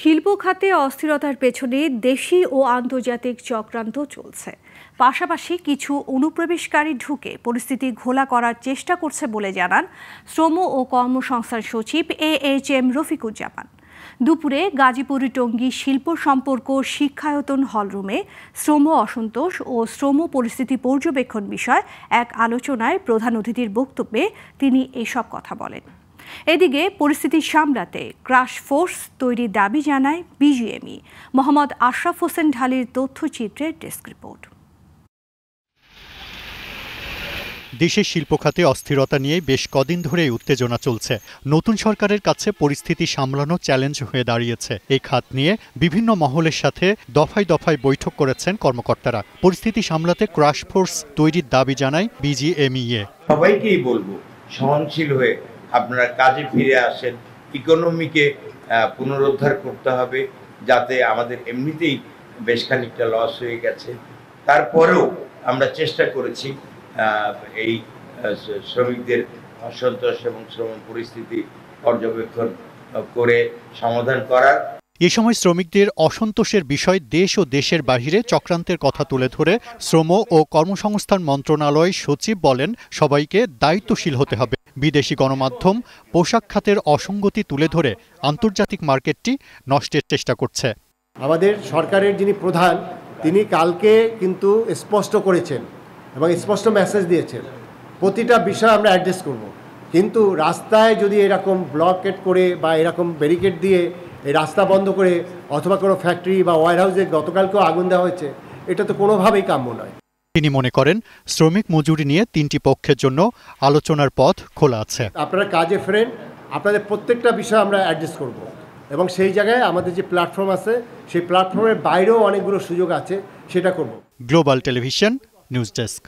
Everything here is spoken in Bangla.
শিল্প খাতে অস্থিরতার পেছনে দেশি ও আন্তর্জাতিক চক্রান্ত চলছে। পাশাপাশি কিছু অনুপ্রবেশকারী ঢুকে পরিস্থিতি ঘোলা করার চেষ্টা করছে বলে জানান শ্রম ও কর্মসংস্থান সচিব AHM রফিকুজ্জামান। দুপুরে গাজীপুর টঙ্গী শিল্প সম্পর্ক শিক্ষায়তন হলরুমে শ্রম অসন্তোষ ও শ্রম পরিস্থিতি পর্যবেক্ষণ বিষয় এক আলোচনায় প্রধান অতিথির বক্তব্যে তিনি এসব কথা বলেন। এদিকে পরিস্থিতি সামলাতে ক্রাশ ফোর্স তৈরির দাবি জানায় বিজিএমই। মোহাম্মদ আশরাফ হোসেন ঢালির তথ্যচিত্রের ডেস্ক রিপোর্ট। দেশের শিল্প খাতে অস্থিরতা নিয়ে বেশ কদিন ধরেই উত্তেজনা চলছে। নতুন সরকারের কাছে পরিস্থিতি সামলানো চ্যালেঞ্জ হয়ে দাঁড়িয়েছে। এই খাত নিয়ে বিভিন্ন মহলের সাথে দফায় দফায় বৈঠক করেছেন কর্মকর্তারা। পরিস্থিতি সামলাতে ক্রাশ ফোর্স তৈরির দাবি জানায় বিজিএমইএ। সবাইকেই বলবো, সহনশীল হয়ে আপনারা কাজে ফিরে আসেন। ইকোনমিকে পুনরুদ্ধার করতে হবে, যাতে আমাদের এমনিতেই বেশ খানিকটা লস হয়ে গেছে। তারপরেও আমরা চেষ্টা করেছি এই শ্রমিকদের অসন্তোষ এবং শ্রম পরিস্থিতি পর্যবেক্ষণ করে সমাধান করার। এ সময় শ্রমিকদের অসন্তোষের বিষয় দেশ ও দেশের বাহিরে চক্রান্তের কথা তুলে ধরে শ্রম ও কর্মসংস্থান মন্ত্রণালয় সচিব বলেন, সবাইকে দায়িত্বশীল হতে হবে। বিদেশি গণমাধ্যম পোশাক খাতের অসঙ্গতি তুলে ধরে আন্তর্জাতিক মার্কেটটি নষ্টের চেষ্টা করছে। আমাদের সরকারের যিনি প্রধান, তিনি কালকে কিন্তু স্পষ্ট করেছেন এবং স্পষ্ট মেসেজ দিয়েছেন, প্রতিটা বিষয় আমরা অ্যাড্রেস করব। কিন্তু রাস্তায় যদি এরকম ব্লকেট করে বা এরকম ব্যারিকেড দিয়ে এই রাস্তা বন্ধ করে অথবা কোনো ফ্যাক্টরি বা ওয়্যারহাউসে গতকালকেও আগুন দেওয়া হয়েছে, এটা তো কোনোভাবেই কাম্য নয়। তিনি মনে করেন শ্রমিক মজুরি নিয়ে তিনটি পক্ষের জন্য আলোচনার পথ খোলা আছে। আপনারা কাজে ফেরেন, আপনাদের প্রত্যেকটা বিষয় আমরা অ্যাড্রেস করব এবং সেই জায়গায় আমাদের যে প্ল্যাটফর্ম আছে সেই প্ল্যাটফর্মের বাইরেও অনেকগুলো সুযোগ আছে, সেটা করব। Global television news desk.